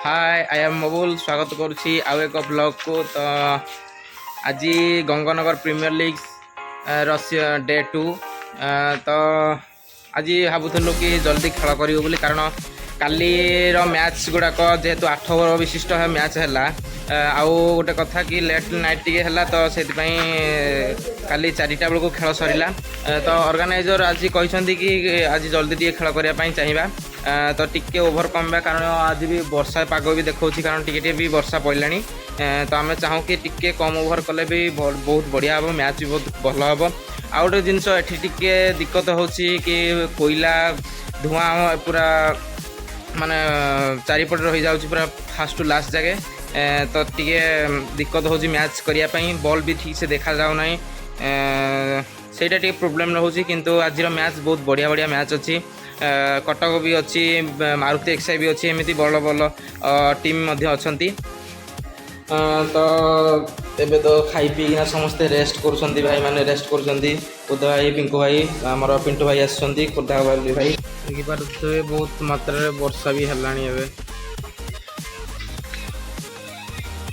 Hi I am मबुल स्वागत करुच्ची आउ एक ब्लॉग को। तो आज गंगानगर प्रीमियर लीग डे 2। तो आज भावुलु कि जल्दी खेल करूँ बोली कारण कालीर मैच गुड़ाक जेहेतु 8 ओवर विशिष्ट मैच है आउ गोटे कथा कि लेट नाइट टी है तो से काली 4टा बेलू खेल सरला। तो ऑर्गेनाइजर आज कहते कि आज जल्दी टी खेल करने चाहिए तो टिके ओभर कम कारण आज भी वर्षा पाग भी देखा कारण टिके भी वर्षा पड़ा। तो आम चाहूँ कि टिके कम ओभर कले भी बहुत बढ़िया हम मैच भी बहुत भल हम। आउ गोटे जिनस टिके दिक्कत हो कि कोयला धुआं पूरा माने चारिपट रही जाऊँ पूरा फास्ट टू लास्ट जगह। तो टिके दिक्कत हो मैच करने बॉल भी ठीक से देखा जाऊ ना सेटा टिके प्रोब्लेम रोचे। किंतु आज मैच बहुत बढ़िया बढ़िया मैच अच्छी कटक भी अच्छी मारुति एक्सआई भी अच्छी एमती बड़ बड़ टीम अच्छा। तो एबे तो खाई पीना समस्ते रेस्ट कर भाई मैंने रेस्ट कर बुद्ध भाई पिंकू भाई आमर पिंटू भाई आसुँच खुर्दा भाई भाई देखिए बहुत मात्रा वर्षा भी है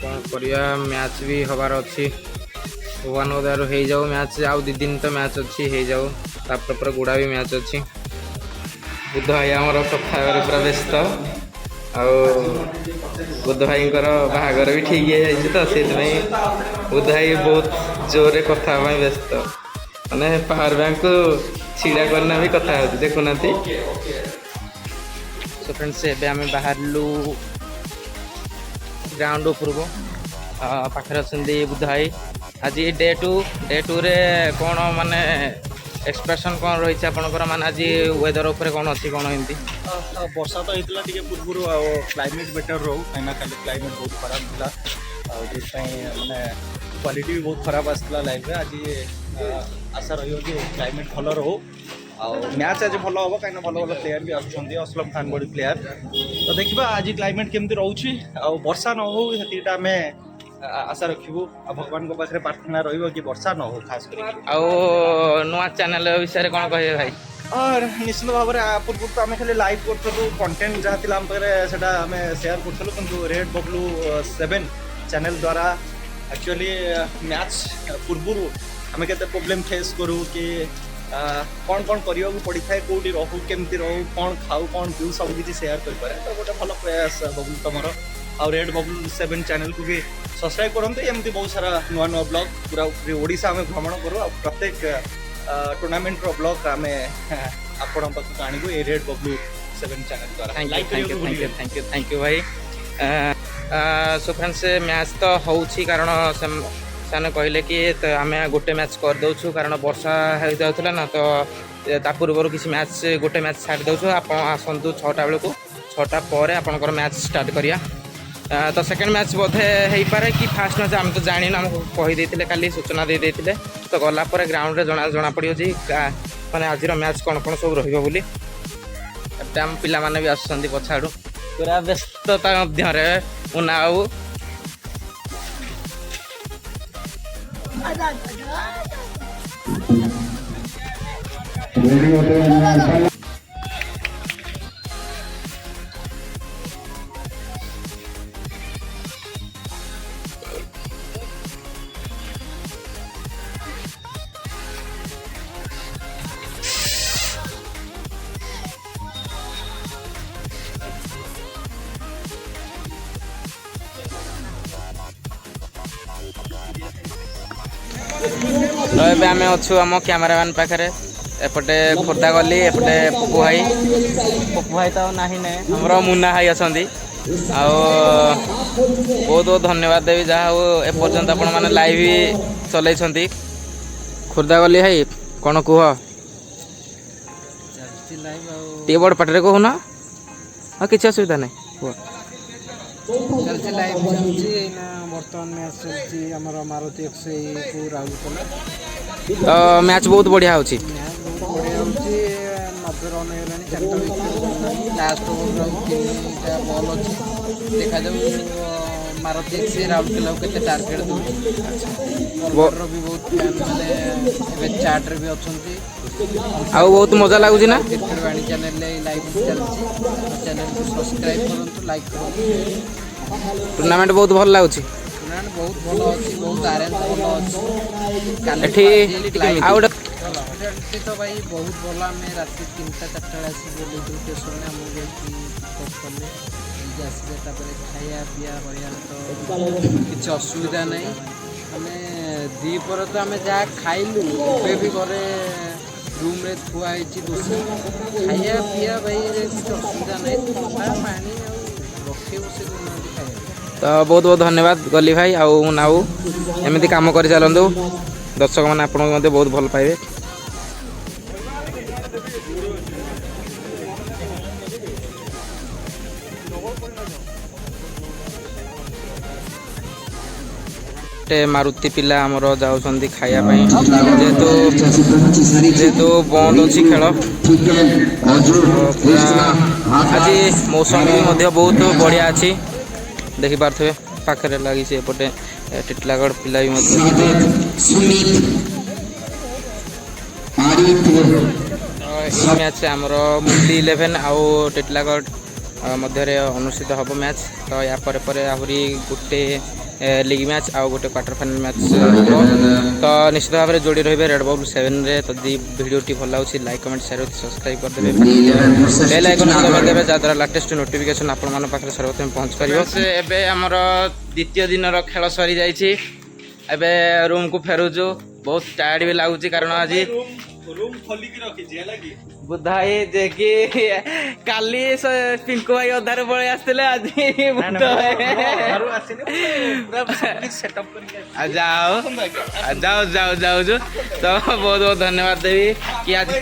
कौन करिया मैच भी हबार अच्छी भगवान दयार हो जाऊ मैच आउ 2 दिन तो मैच अच्छी हो जाऊ तापर पूरा गुड़ा भी मैच अच्छी। बुद्ध भाई आमर कथा पूरा व्यस्त आउ बुद्ध भाई बाहागर भी ठीक है तो से बुद्ध भाई बहुत जोरे कथा व्यस्त मैंने पावर बैंक को छिड़ा करना भी कथा हो देखुना। सो फ्रेंड्स एम बाहर ग्राउंड उपरको पाखे अच्छा बुद्ध भाई आज डे 2 रे कौन माने एक्सप्रेशन कौन रही आपंकर माने आज वेदर उपर कौन अच्छी कौन एमती वर्षा तो होता टे पूर्व क्लाइमेट बेटर रो कहीं खाली क्लाइमेट बहुत खराब था माने क्वालिटी भी बहुत खराब आसला लाइफ आज आशा रही कि क्लाइमेट भल रो मैच आज भल हम कहीं भल भल प्लेयर भी असलम खान बड़ी प्लेयर तो देखा आज क्लाइमेट केमती रोचे वर्षा न हो आम आशा रखू भगवान पाखे प्रार्थना रही वर्षा न हो खास कर नुआ चैनल विषय कौन कहे भाई और निश्चित भाव में पूर्व तो आम खाली लाइव करूँ कंटेंट जहाँ थी आम पाखे आम सेयार करूँ कि रेड बबलू 7 चैनल द्वारा एक्चुअली मैच पूर्व आम के प्रोब्लेम फेस करूँ कि कौन कौन करने को पड़ी था कौटी रहू केमती रहू कौन खाऊ कौन पीऊ सब किसी सेयार करें तो गोटे भल प्रयास बबलू तुम आउ रेड बबलू 7 चैनल को भी सब्सक्राइब करते एमती बहुत सारा नुआ नुआ ब्लॉग पूरा ओडिशा आम भ्रमण करूँ प्रत्येक टूर्नामेंट रो ब्लॉग आम आपण पाखक आणबू ए रेड बबलू 7 चैनल द्वारा। थैंक यू भाई। सो फ्रेंड्स मैच तो होउछि कारण से कहले कि आम गोटे मैच कर दउछु कारण वर्षा हो जाउथला ना तो ता पूर्व किसी मैच गोटे मैच छाड़ दउछु आप आसतु 6टा बेलू 6टा पर आपनकर मैच स्टार्ट करिया। तो सेकेंड मैच बोधे हो पारे कि फास्ट मैच आम तो जानी आमको कहीदे काली सूचना दे देते तो गलापर ग्राउंड जना पड़ो जी मैंने आज मैच कौन कौन सब रोली आम पिला माने भी आसुँच पछाड़ू पूरा व्यस्तता मध्य मुना बाबू तो ये आम अच्छु आम कैमेरामैन पाखे एपटे खोर्धा गली एपटे पप्पू भाई तो ना हमर मुन्ना भाई अच्छा बहुत बहुत धन्यवाद देवी जहाँ हो एपर्यंत आपण मैंने लाइव चल खोर्धा गली भाई कौन कह टे बड़ पाटे कहूना हाँ किसी असुविधा नहीं कह चलती लाइव चलती बर्तमान मैच चलती आमर मारुति एक्सआई को राउरकेला तो मैच बहुत बढ़िया हो मैच बहुत बढ़िया होची 90 रन होगा 4टा विकेट लास्ट ओवर 3टा बॉल अच्छी देखा जाऊ ମାରୁତି ଏକ୍ସ ରାଉରକେଲା କେତେ ଟାର୍ଗେଟ୍ ଦେଉଛି। ବଲଗଡ଼ର ବି ବହୁତ ଫ୍ୟାନ୍ ମାନେ ଏବେ ଚାର୍ଟରେ ବି ଅଛନ୍ତି। ଆଉ ବହୁତ ମଜା ଲାଗୁଛି ନା? କ୍ରିକେଟ ବାଣୀ ଚ୍ୟାନେଲରେ ଲାଇଭ୍ ଚାଲିଛି, ଚ୍ୟାନେଲକୁ ସବସ୍କ୍ରାଇବ୍ କରନ୍ତୁ, ଲାଇକ୍ କରନ୍ତୁ। ଟୁର୍ଣ୍ଣାମେଣ୍ଟ ବହୁତ ଭଲ ଲାଗୁଛି। ଟୁର୍ଣ୍ଣାମେଣ୍ଟ ବହୁତ ଭଲ ଅଛି, ବହୁତ ଆରେଞ୍ଜ ଭଲ ଅଛି। ଏଠି ଆଉ ଗୋଟେ ଏଠି ତ ଭାଇ ବହୁତ ଭଲ। ଆମେ ରାତି 3ଟା 4ଟା ବେଳେ ଆସିକି ଓହ୍ଲେଇଥିଲୁ ଷ୍ଟେସନରେ, ଆମକୁ ଯାଇକି ପିକଅପ୍ କଲେ, ନେଇକି ଆସିଲେ। ତାପରେ ଖାଇବା ପିଇବା ରହିବାର ତ କିଛି ଅସୁବିଧା ନାହିଁ। ଆମେ ଦ୍ୱିପହରେ ତ ଆମେ ଯାହା ଖାଇଲୁ, ଏବେ ବି ଘରେ ରୁମ୍ରେ ଥୁଆ ହେଇଛି ଦୋସା। ଖାଇବା ପିଇବା ଭାଇ କିଛି ଅସୁବିଧା ନାହିଁ। ଥଣ୍ଡା ପାଣି ଆଉ ରଖେଇ ବସେଇ ଦେଉନାହାନ୍ତି ଖାଇବା। ତ ବହୁତ ବହୁତ ଧନ୍ୟବାଦ ଗଲି ଭାଇ ଆଉ ନାଉ। ଏମିତି କାମ କରି ଚାଲନ୍ତୁ, ଦର୍ଶକମାନେ ଆପଣଙ୍କୁ ମଧ୍ୟ ବହୁତ ଭଲ ପାଇବେ। ଗୋଟେ ମାରୁତି ପିଲା ଆମର ଯାଉଛନ୍ତି ଖାଇବା ପାଇଁ, ଯେହେତୁ ବନ୍ଦ ଅଛି ଖେଳ। ଆଜି ମୌସମ ବି ମଧ୍ୟ ବହୁତ ବଢ଼ିଆ ଅଛି, ଦେଖିପାରୁଥିବେ ପାଖରେ ଲାଗିଛି ଏପଟେ ଟିଟିଲାଗଡ଼ ପିଲା ବି ମଧ୍ୟ। ଏହି ମ୍ୟାଚ୍ ଆମର ମୁକ୍ତି 11 ଆଉ ଟିଟିଲାଗଡ଼ ମଧ୍ୟରେ ଅନୁଷ୍ଠିତ ହେବ ମ୍ୟାଚ୍। ତ ୟା ପରେ ପରେ ଆହୁରି ଗୋଟେ ଲିଗ୍ ମ୍ୟାଚ୍ ଆଉ ଗୋଟେ କ୍ୱାର୍ଟର ଫାଇନାଲ୍ ମ୍ୟାଚ୍ ହେବ। ତ ନିଶ୍ଚିତ ଭାବରେ ଯୋଡ଼ି ରହିବେ ରେଡ୍ ବଲ୍ 7ରେ। ଯଦି ଭିଡ଼ିଓଟି ଭଲ ଲାଗୁଛି ଲାଇକ୍ କମେଣ୍ଟ ସେୟାର ସବସ୍କ୍ରାଇବ୍ କରିଦେବେ, ବେଲ୍ ଆଇକନ୍ ଦବାଇଦେବେ, ଯାହାଦ୍ୱାରା ଲାଟେଷ୍ଟ ନୋଟିଫିକେସନ୍ ଆପଣମାନଙ୍କ ପାଖରେ ସର୍ବପ୍ରଥମେ ପହଞ୍ଚିପାରିବ। ଏବେ ଆମର ଦ୍ୱିତୀୟ ଦିନର ଖେଳ ସରିଯାଇଛି, ଏବେ ରୁମ୍କୁ ଫେରୁଛୁ। ବହୁତ ଟାୟାର୍ଡ ବି ଲାଗୁଛି କାରଣ ଆଜି ବୁଧା ଭାଇ ଯେ କି କାଲି ପିଙ୍କୁ ଭାଇ ଅଧାରୁ ପଳେଇ ଆସିଥିଲେ, ଆଜି ଯାଉଛୁ। ତ ବହୁତ ବହୁତ ଧନ୍ୟବାଦ ଦେବି କି ଆଜି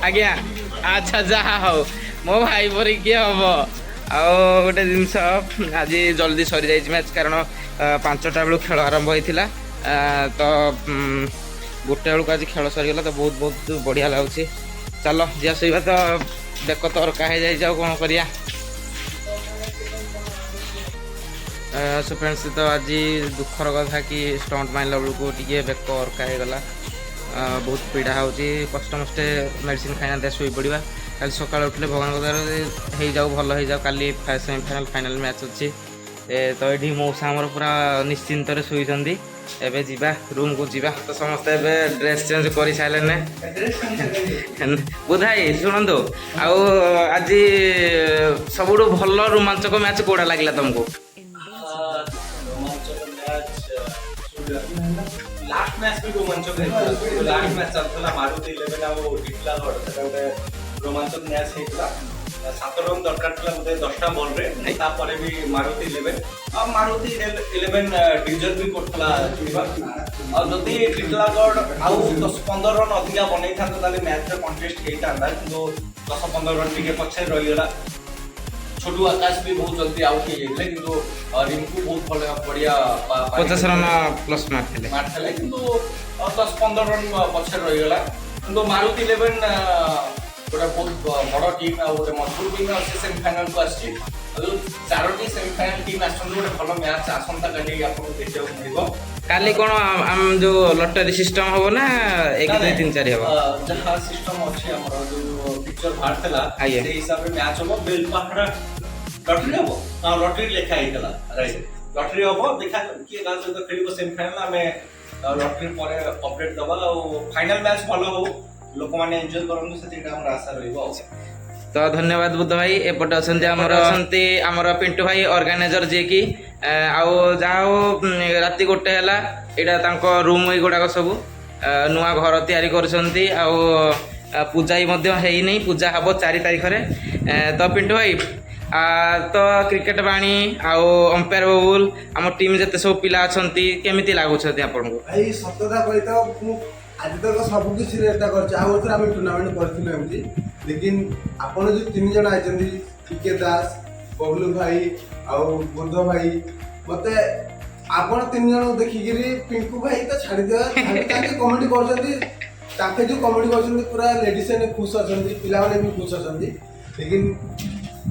ଆଜ୍ଞା ଆଚ୍ଛା ଯାହା ହଉ ମୋ ଭାଇ ପରି କିଏ ହବ। ଆଉ ଗୋଟେ ଜିନିଷ ଆଜି ଜଲ୍ଦି ସରିଯାଇଛି ମ୍ୟାଚ୍, କାରଣ 5ଟା ବେଳକୁ ଖେଳ ଆରମ୍ଭ ହେଇଥିଲା। ତ 1ଟା ବେଳକୁ ଆଜି ଖେଳ ସରିଗଲା। ତ ବହୁତ ବହୁତ ବଢ଼ିଆ ଲାଗୁଛି। ଚାଲ ଯିଆ ଶୋଇବା। ତ ବେକ ତ ଅରକା ହେଇଯାଇଛି, ଆଉ କ'ଣ କରିବା। ସୋ ଫ୍ରେଣ୍ଡସ୍, ତ ଆଜି ଦୁଃଖର କଥା କି ଷ୍ଟଣ୍ଟ ମାରିଲା ବେଳକୁ ଟିକେ ବେକ ଅରକା ହେଇଗଲା। ବହୁତ ପୀଡ଼ା ହେଉଛି, କଷ୍ଟମଷ୍ଟେ ମେଡ଼ିସିନ ଖାଇନା ଶୋଇପଡ଼ିବା। କାଲି ସକାଳୁ ଉଠିଲେ ଭଗବାନଙ୍କ ଦ୍ୱାରା ହେଇଯାଉ, ଭଲ ହେଇଯାଉ। କାଲି ସେମିଫାଇନାଲ୍ ଫାଇନାଲ୍ ମ୍ୟାଚ୍ ଅଛି। ତ ଏଠି ମଉସା ଆମର ପୁରା ନିଶ୍ଚିନ୍ତରେ ଶୋଇଛନ୍ତି। ଏବେ ଯିବା ରୁମ୍କୁ ଯିବା। ତ ସମସ୍ତେ ଏବେ ଡ୍ରେସ୍ ଚେଞ୍ଜ କରିସାରିଲେଣି। ବୁଧାଇ ଶୁଣନ୍ତୁ, ଆଉ ଆଜି ସବୁଠୁ ଭଲ ରୋମାଞ୍ଚକ ମ୍ୟାଚ୍ କୋଉଟା ଲାଗିଲା ତମକୁ? ଲାଷ୍ଟ ମ୍ୟାଚ୍ ବି ରୋମାଞ୍ଚକ ହେଇଥିଲା। ଲାଷ୍ଟ ମ୍ୟାଚ୍ ଚାଲିଥିଲା ମାରୁତି 11 ଆଉ ଟିଟିଲାଗଡ଼, ସେଟା ଗୋଟେ ରୋମାଞ୍ଚକ ମ୍ୟାଚ୍ ହେଇଥିଲା। 7 ରନ୍ ଦରକାର ଥିଲା ବୋଧେ 10ଟା ବଲ୍ରେ। ତାପରେ ବି ମାରୁତି 11 ଡିଜର୍ଭ ବି କରୁଥିଲା ଜିତିବା। ଆଉ ଯଦି ଟିଟିଲାଗଡ଼ ଆଉ 10-15 ରନ୍ ଅଧିକା ବନେଇଥାନ୍ତା ତାହେଲେ ମ୍ୟାଚ୍ରେ କଣ୍ଟେଷ୍ଟ ହେଇଥାନ୍ତା, କିନ୍ତୁ 10-15 ରନ୍ ଟିକେ ପଛରେ ରହିଗଲା। छोटू आकाश भी बहुत जल्दी आउट ହେଇଯାଇଥିଲେ, କିନ୍ତୁ ରିଙ୍କୁ ବହୁତ ବଢ଼ିଆ 50 ରନ୍ ପ୍ଲସ୍ ମାରିଥିଲେ, କିନ୍ତୁ 10-15 ରନ୍ ପଛରେ ରହିଗଲା। କିନ୍ତୁ ମାରୁତି 11 ଗୋଟେ ବହୁତ ବଡ଼ ଟିମ୍ ଆଉ ଗୋଟେ ମଜବୁତ ଟିମ୍ ଅଛି, ସେମିଫାଇନାଲକୁ ଆସିଛି। ଆଉ ଯେଉଁ 4ଟି ସେମିଫାଇନାଲ ଟିମ୍ ଆସୁଛନ୍ତି, ଗୋଟେ ଭଲ ମ୍ୟାଚ୍ ଆସନ୍ତାକାଲି ଆପଣଙ୍କୁ ଦେଖିବାକୁ ମିଳିବ। କାଲି କ'ଣ ଯେଉଁ ଲଟେରୀ ସିଷ୍ଟମ ହବ ନା 1, 2, 3, 4 ହବ? ଯାହା ସିଷ୍ଟମ ଅଛି ଆମର ଯେଉଁ ପିକ୍ଚର ବାହାରିଥିଲା ସେଇ ହିସାବରେ ମ୍ୟାଚ୍ ହବ। ବେଲପାହାଡ଼ ଲଟେରୀ ହବ, ଲଟେରୀ ଲେଖା ହେଇଥିଲା, ରାଇଟ୍? ଲଟେରୀ ହବ, ଦେଖା କିଏ କାହା ସହିତ ଖେଳିବ ସେମିଫାଇନାଲ। ଆମେ ଲଟେରୀ ପରେ ଅପଡେଟ୍ ଦେବା। ଆଉ ଫାଇନାଲ ମ୍ୟାଚ୍ ଭଲ ହଉ, ଲୋକମାନେ ଏନ୍ଜୟ କରନ୍ତୁ, ସେତିକିଟା ଆମର ଆଶା ରହିବ। ଆଉ ତ ଧନ୍ୟବାଦ ବୁଦ୍ଧ ଭାଇ। ଏପଟେ ଅଛନ୍ତି ଆମର ପିଣ୍ଟୁ ଭାଇ ଅର୍ଗାନାଇଜର, ଯିଏକି ଆଉ ଯାହା ହଉ ରାତି 1 ହେଲା, ଏଇଟା ତାଙ୍କ ରୁମ୍ ଏଗୁଡ଼ାକ ସବୁ ନୂଆ ଘର ତିଆରି କରୁଛନ୍ତି। ଆଉ ପୂଜା ମଧ୍ୟ ହେଇନି, ପୂଜା ହେବ 4 ତାରିଖରେ। ତ ପିଣ୍ଟୁ ଭାଇ, ତ କ୍ରିକେଟ ବାଣୀ ଆଉ ଅମ୍ପାୟାର ବାବୁଲ, ଆମ ଟିମ୍ ଯେତେ ସବୁ ପିଲା ଅଛନ୍ତି, କେମିତି ଲାଗୁଛନ୍ତି ଆପଣଙ୍କୁ? ଭାଇ ସତତା କହିତ ମୁଁ ଆଜି ତକ ସବୁ କିଛି ରେଟା କରିଛି। ଆଉ ଏଥର ଆମେ ଟୁର୍ଣ୍ଣାମେଣ୍ଟ କରିଥିଲୁ ଏମିତି, ଲେକିନ ଆପଣ ଯେଉଁ 3 ଜଣ ଆଇଛନ୍ତି, ଟିକେ ଦାସ, ବବଲୁ ଭାଇ ଆଉ ବୁଦ୍ଧ ଭାଇ, ମତେ ଆପଣ 3 ଜଣଙ୍କୁ ଦେଖିକିରି ପିଙ୍କୁ ଭାଇ ତ ଛାଡ଼ିଦେବା, ତାଙ୍କେ କମେଣ୍ଟ କରୁଛନ୍ତି। ତାଙ୍କେ ଯେଉଁ କମେଣ୍ଟ କରୁଛନ୍ତି ପୁରା ଲେଡିସ୍ ମାନେ ଖୁସି ଅଛନ୍ତି, ପିଲାମାନେ ବି ଖୁସି ଅଛନ୍ତି। ଲେକିନ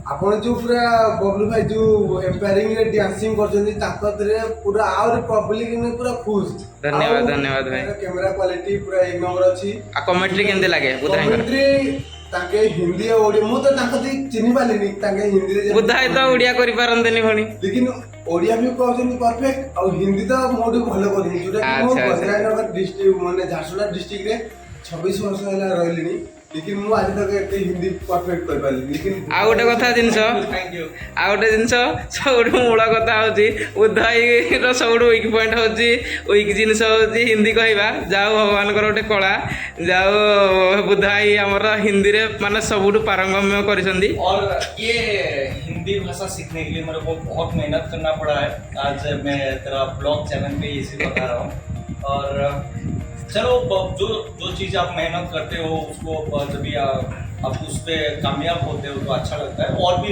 ଆପଣ ଯୋଉ ପୁରା ବବଲୁ ଭାଇ ଯୋଉ ଏମ୍ପାୟାରିଂ ରେ ଡ୍ୟାନ୍ସିଂ କରୁଛନ୍ତି ତାକତରେ ପୁରା ଆହୁରି ପବ୍ଲିକ ପୁରା ଖୁଶ। ଧନ୍ୟବାଦ ଧନ୍ୟବାଦ ଭାଇ। କ୍ୟାମେରା କ୍ୱାଲିଟି ପୁରା ଏକ ନମ୍ବର ଅଛି। ଆଉ କମେଣ୍ଟ୍ରି କେମିତି ଲାଗେ ବୁଧା ଭାଇଙ୍କର? କମେଣ୍ଟ୍ରି ତାଙ୍କେ ହିନ୍ଦୀ ଆଉ ଓଡ଼ିଆ ମୁଁ ତ ତାଙ୍କ ଦେଇ ଚିହ୍ନି ପାରିଲିନି ତାଙ୍କେ ହିନ୍ଦୀରେ ବୁଧା ଭାଇ ତ ଓଡ଼ିଆ କରିପାରନ୍ତିନି ଭଉଣୀ। ଲେକିନ ଓଡ଼ିଆ ବି କହୁଛନ୍ତି ପରଫେକ୍ଟ ଆଉ ହିନ୍ଦୀ ତ ମୋଠୁ ଭଲ କରୁଛନ୍ତି ଯୋଉଟା କି ମୁଁ ଆଚ୍ଛା, ଆଚ୍ଛା। ଭଦ୍ରନଗର ଡିଷ୍ଟ୍ରିକ୍ଟ ମାନେ ଝାରସୁଗୁଡ଼ା ଡିଷ୍ଟ୍ରିକ୍ଟରେ 26 ବର୍ଷ ହେଲା ରହିଲିଣି ଲେକିନ ମୁଁ ଆଜି ତକ ଏତେ ହିନ୍ଦୀ ପରଫେକ୍ଟ କରିପାରିଲିନି ଲେକିନ ଆଉ ଗୋଟେ କଥା ଜିନିଷ ଆଉ ଗୋଟେ ଜିନିଷ ସବୁଠୁ ମୂଳ କଥା ହଉଛି ବୁଧା ଭାଇର ସବୁଠୁ ୱିକ୍ ପଏଣ୍ଟ ହଉଛି ୱିକ୍ ଜିନିଷ ହଉଛି ହିନ୍ଦୀ କହିବା। ଯାଉ ଭଗବାନଙ୍କର ଗୋଟେ କଳା, ଯାଉ ବୁଧା ଭାଇ ଆମର ହିନ୍ଦୀରେ ମାନେ ସବୁଠୁ ପାରଙ୍ଗମ୍ୟ କରିଛନ୍ତି। और ये हिंदी भाषा सीखने के लिए मेरे को बहुत मेहनत करना पड़ा है। आज मैं तेरा ब्लॉग चैनल पे इसी बता रहा हूँ। और चलो जो जो चीज़ आप मेहनत करते हो उसको जब भी आप उस पर कामयाब होते हो तो अच्छा लगता है। और भी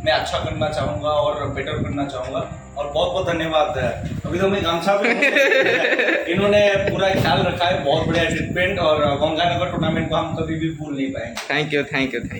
मैं अच्छा करना चाहूँगा और बेटर करना चाहूँगा। और बहुत बहुत धन्यवाद है। अभी तो मैं गामछा पे हूँ। इन्होंने पूरा ख्याल रखा है, बहुत बढ़िया ट्रीटमेंट। और गंगानगर टूर्नामेंट को हम कभी भी भूल नहीं पाएंगे। Thank you thank you thank you.